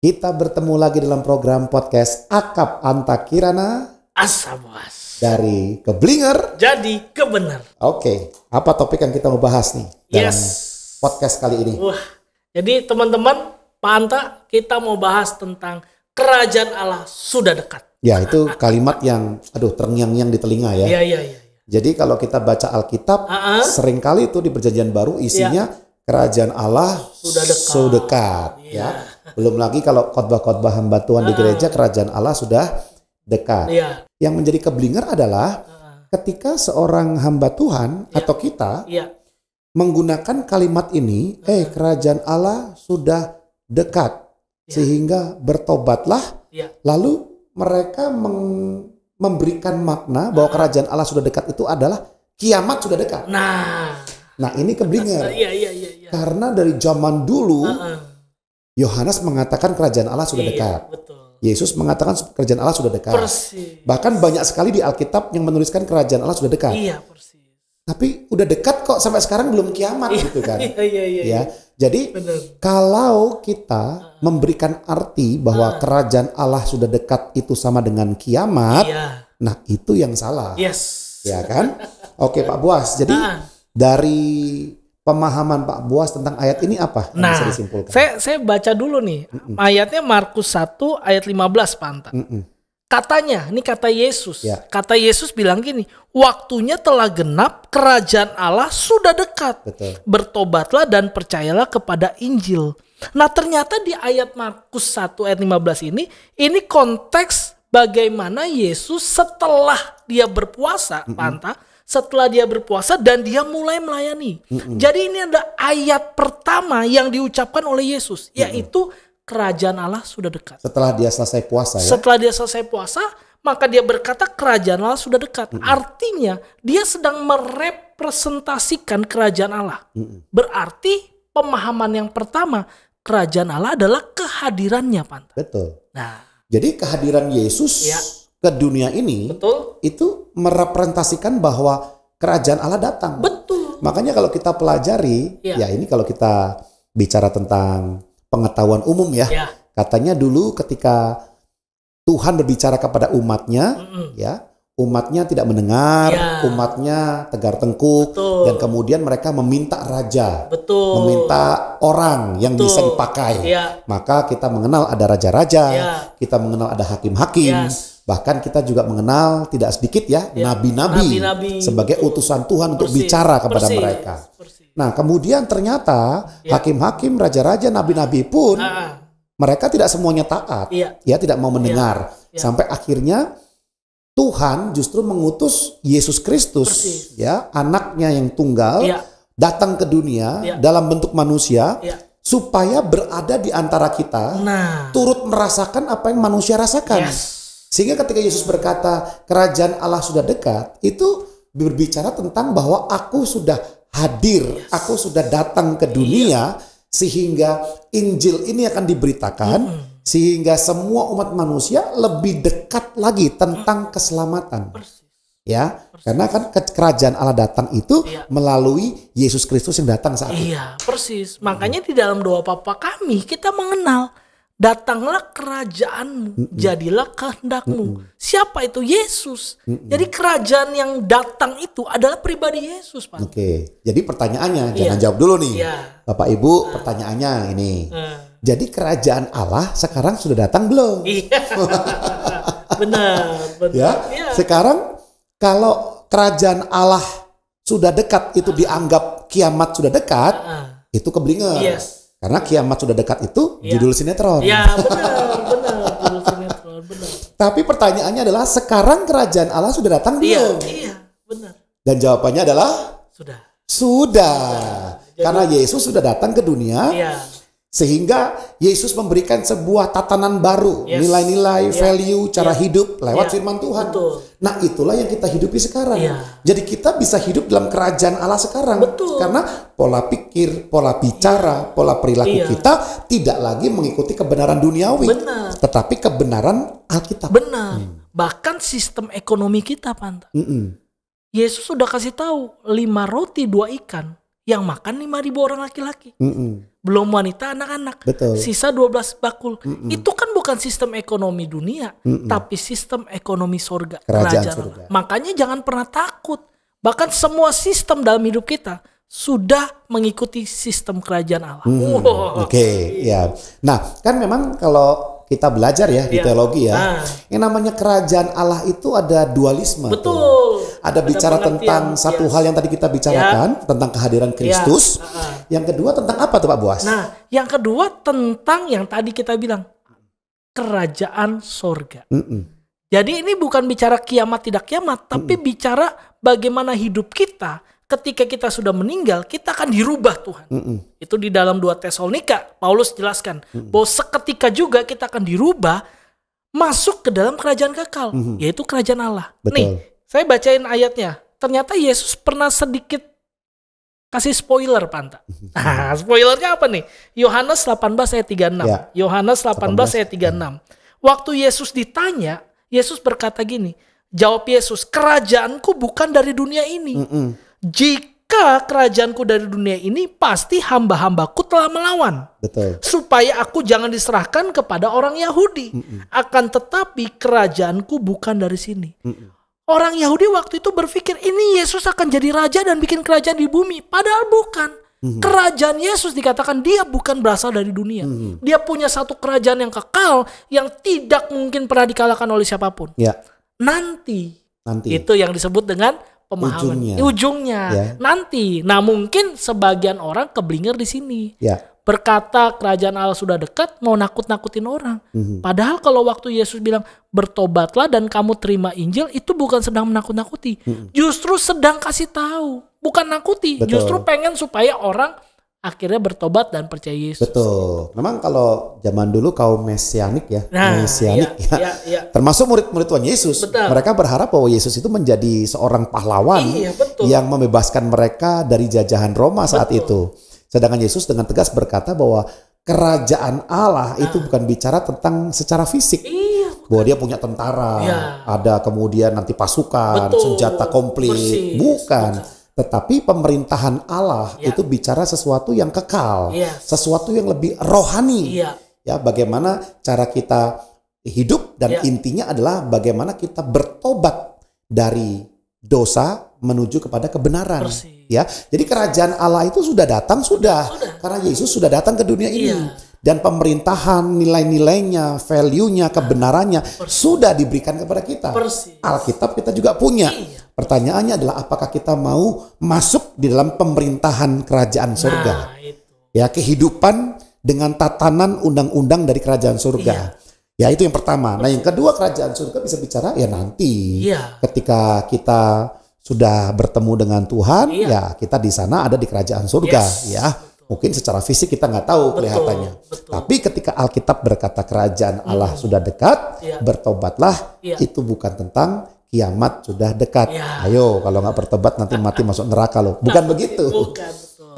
Kita bertemu lagi dalam program podcast Akap Anta Kirana Asabuas. dari Keblinger Jadi kebenar. Oke, apa topik yang kita mau bahas nih dalam podcast kali ini? Jadi teman-teman, Pak Anta, kita mau bahas tentang kerajaan Allah sudah dekat. Ya, itu kalimat yang terngiang-ngiang di telinga ya. Iya. Jadi kalau kita baca Alkitab, seringkali itu di Perjanjian Baru isinya kerajaan Allah sudah dekat. Ya. Belum lagi kalau khotbah-khotbah hamba Tuhan di gereja, kerajaan Allah sudah dekat. Yang menjadi keblinger adalah ketika seorang hamba Tuhan atau kita menggunakan kalimat ini, kerajaan Allah sudah dekat, sehingga bertobatlah. Lalu mereka memberikan makna bahwa kerajaan Allah sudah dekat itu adalah kiamat sudah dekat. Nah ini keblinger. Karena dari zaman dulu Yohanes mengatakan kerajaan Allah sudah dekat. Betul. Yesus mengatakan kerajaan Allah sudah dekat. Persis. Bahkan banyak sekali di Alkitab yang menuliskan kerajaan Allah sudah dekat. Iya, persis. Tapi udah dekat kok, sampai sekarang belum kiamat gitu kan. Iya. Jadi kalau kita memberikan arti bahwa kerajaan Allah sudah dekat itu sama dengan kiamat, nah itu yang salah. Ya kan? Oke Pak Boas, jadi dari pemahaman Pak Boas tentang ayat ini apa yang bisa disimpulkan? Saya baca dulu nih. Ayatnya Markus 1 ayat 15 Pak Anta. Katanya, ini kata Yesus. Kata Yesus bilang gini, waktunya telah genap, kerajaan Allah sudah dekat. Betul. Bertobatlah dan percayalah kepada Injil. Nah ternyata di ayat Markus 1 ayat 15 ini konteks bagaimana Yesus setelah dia berpuasa, Pak Anta, setelah dia berpuasa dan dia mulai melayani. Jadi ini ada ayat pertama yang diucapkan oleh Yesus, yaitu kerajaan Allah sudah dekat. Setelah dia selesai puasa ya? Setelah dia selesai puasa, maka dia berkata kerajaan Allah sudah dekat. Artinya dia sedang merepresentasikan kerajaan Allah. Berarti pemahaman yang pertama, kerajaan Allah adalah kehadirannya, Pak. Betul. Nah, jadi kehadiran Yesus ke dunia ini itu merepresentasikan bahwa kerajaan Allah datang. Betul. Makanya kalau kita pelajari, ya ini kalau kita bicara tentang pengetahuan umum ya, katanya dulu ketika Tuhan berbicara kepada umatnya, ya umatnya tidak mendengar, umatnya tegar tengkuk, dan kemudian mereka meminta raja, meminta orang yang bisa dipakai. Maka kita mengenal ada raja-raja, kita mengenal ada hakim-hakim, bahkan kita juga mengenal tidak sedikit ya nabi-nabi sebagai utusan Tuhan untuk bicara kepada mereka. Nah kemudian ternyata hakim-hakim, raja-raja, nabi-nabi pun mereka tidak semuanya taat, ya tidak mau mendengar, sampai akhirnya Tuhan justru mengutus Yesus Kristus, ya anaknya yang tunggal, datang ke dunia dalam bentuk manusia, supaya berada di antara kita, turut merasakan apa yang manusia rasakan. Sehingga ketika Yesus berkata kerajaan Allah sudah dekat, itu berbicara tentang bahwa aku sudah hadir, aku sudah datang ke dunia, sehingga Injil ini akan diberitakan, sehingga semua umat manusia lebih dekat lagi tentang keselamatan. Karena kan kerajaan Allah datang itu melalui Yesus Kristus yang datang saat itu. Iya, persis. Makanya di dalam doa Bapa kami kita mengenal, datanglah kerajaanmu, jadilah kehendakmu. Siapa itu? Yesus. Jadi kerajaan yang datang itu adalah pribadi Yesus, Pak. Oke, jadi pertanyaannya, jangan jawab dulu nih. Bapak Ibu, pertanyaannya ini. Jadi kerajaan Allah sekarang sudah datang belum? Benar. Sekarang kalau kerajaan Allah sudah dekat itu dianggap kiamat sudah dekat, itu keblinger. Karena kiamat sudah dekat itu judul sinetron. Benar, judul sinetron, benar. Tapi pertanyaannya adalah sekarang kerajaan Allah sudah datang belum? Iya, benar. Dan jawabannya adalah sudah. Karena Yesus sudah datang ke dunia. Sehingga Yesus memberikan sebuah tatanan baru, nilai-nilai, value, cara hidup lewat firman Tuhan. Nah itulah yang kita hidupi sekarang. Jadi kita bisa hidup dalam kerajaan Allah sekarang. Karena pola pikir, pola bicara, pola perilaku kita tidak lagi mengikuti kebenaran duniawi. Tetapi kebenaran Alkitab. Bahkan sistem ekonomi kita, Pak. Yesus sudah kasih tahu 5 roti 2 ikan. yang makan 5.000 orang laki-laki. Belum wanita, anak-anak. Sisa 12 bakul. Itu kan bukan sistem ekonomi dunia, tapi sistem ekonomi surga. Kerajaan surga. Makanya jangan pernah takut. Bahkan semua sistem dalam hidup kita sudah mengikuti sistem kerajaan Allah. Ya. Nah, kan memang kalau kita belajar ya di teologi ya, yang namanya kerajaan Allah itu ada dualisme. Ada bicara tentang satu hal yang tadi kita bicarakan, tentang kehadiran Kristus. Yang kedua tentang apa tuh Pak Boas? Nah, yang kedua tentang yang tadi kita bilang, kerajaan sorga. Jadi ini bukan bicara kiamat tidak kiamat, tapi bicara bagaimana hidup kita ketika kita sudah meninggal, kita akan dirubah Tuhan. Itu di dalam 2 Tesalonika, Paulus jelaskan bahwa seketika juga kita akan dirubah masuk ke dalam kerajaan kekal, yaitu kerajaan Allah. Nih, saya bacain ayatnya. Ternyata Yesus pernah sedikit kasih spoiler, Panta. Nah, spoilernya apa nih? Yohanes 18 ayat 36. Yohanes 18 ayat 36. Waktu Yesus ditanya, Yesus berkata gini, jawab Yesus, kerajaanku bukan dari dunia ini. Jika kerajaanku dari dunia ini, pasti hamba-hambaku telah melawan. Supaya aku jangan diserahkan kepada orang Yahudi. Akan tetapi kerajaanku bukan dari sini. Orang Yahudi waktu itu berpikir ini Yesus akan jadi raja dan bikin kerajaan di bumi. Padahal bukan. Kerajaan Yesus dikatakan dia bukan berasal dari dunia. Dia punya satu kerajaan yang kekal yang tidak mungkin pernah dikalahkan oleh siapapun. Nanti. Itu yang disebut dengan pemahaman. Ujungnya. Nanti. Nah, mungkin sebagian orang keblinger di sini. Berkata kerajaan Allah sudah dekat, mau nakut-nakutin orang. Padahal kalau waktu Yesus bilang bertobatlah dan kamu terima Injil, itu bukan sedang menakut-nakuti. Justru sedang kasih tahu, bukan nakuti. Justru pengen supaya orang akhirnya bertobat dan percaya Yesus. Memang kalau zaman dulu kaum mesianik ya, termasuk murid-murid Tuhan Yesus, mereka berharap bahwa Yesus itu menjadi seorang pahlawan yang membebaskan mereka dari jajahan Roma saat itu. Sedangkan Yesus dengan tegas berkata bahwa kerajaan Allah itu bukan bicara tentang secara fisik. Bahwa dia punya tentara, ada kemudian nanti pasukan, senjata komplit. Bukan. Tetapi pemerintahan Allah itu bicara sesuatu yang kekal. Sesuatu yang lebih rohani. Ya, bagaimana cara kita hidup dan intinya adalah bagaimana kita bertobat dari dosa menuju kepada kebenaran. Ya, jadi kerajaan Allah itu sudah datang karena Yesus sudah datang ke dunia ini dan pemerintahan, nilai-nilainya, value-nya, kebenarannya sudah diberikan kepada kita. Alkitab kita juga punya. Pertanyaannya adalah apakah kita mau masuk di dalam pemerintahan kerajaan surga? Ya, kehidupan dengan tatanan undang-undang dari kerajaan surga. Ya, itu yang pertama. Nah, yang kedua, kerajaan surga bisa bicara ya nanti ketika kita sudah bertemu dengan Tuhan, ya kita di sana ada di kerajaan surga, ya. Mungkin secara fisik kita nggak tahu kelihatannya. Tapi ketika Alkitab berkata kerajaan Allah sudah dekat, bertobatlah, itu bukan tentang kiamat sudah dekat. Ayo, kalau nggak bertobat nanti mati masuk neraka loh. Bukan begitu.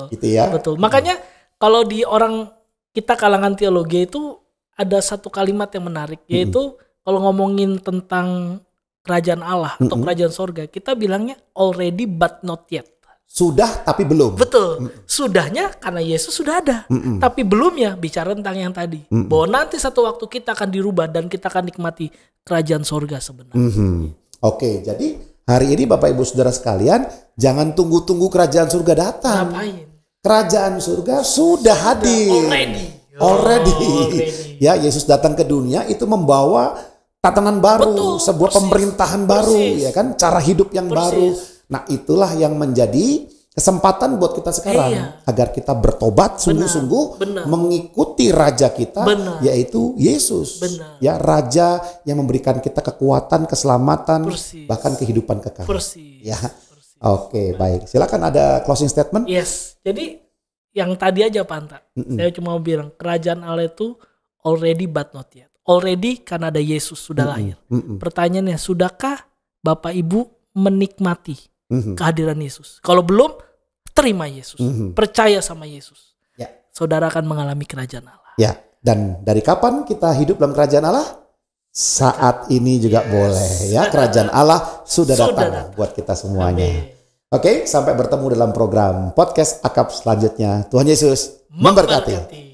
Gitu ya. Makanya kalau di orang kita kalangan teologi itu ada satu kalimat yang menarik, yaitu kalau ngomongin tentang kerajaan Allah atau kerajaan sorga, kita bilangnya already but not yet. Sudah tapi belum. Betul. Sudahnya karena Yesus sudah ada. Tapi belumnya bicara tentang yang tadi. Bahwa nanti satu waktu kita akan dirubah dan kita akan nikmati kerajaan sorga sebenarnya. Oke, jadi hari ini Bapak Ibu Saudara sekalian, jangan tunggu-tunggu kerajaan surga datang. Ngapain? Kerajaan surga sudah hadir. Already. Ya, Yesus datang ke dunia itu membawa tatanan baru, sebuah pemerintahan baru, ya kan, cara hidup yang baru. Nah, itulah yang menjadi kesempatan buat kita sekarang agar kita bertobat sungguh-sungguh mengikuti raja kita, yaitu Yesus. Ya, raja yang memberikan kita kekuatan, keselamatan, bahkan kehidupan kekal. Ya. Oke, baik. Silakan ada closing statement. Jadi yang tadi aja Pak Anta. Saya cuma mau bilang kerajaan Allah itu already but not yet. Already karena ada Yesus sudah lahir. Pertanyaannya, sudahkah Bapak Ibu menikmati kehadiran Yesus? Kalau belum, terima Yesus. Percaya sama Yesus. Saudara akan mengalami kerajaan Allah. Ya, dan dari kapan kita hidup dalam kerajaan Allah? Saat ini juga boleh ya. Kerajaan Allah sudah datang buat kita semuanya. Oke, sampai bertemu dalam program podcast Akap selanjutnya. Tuhan Yesus memberkati.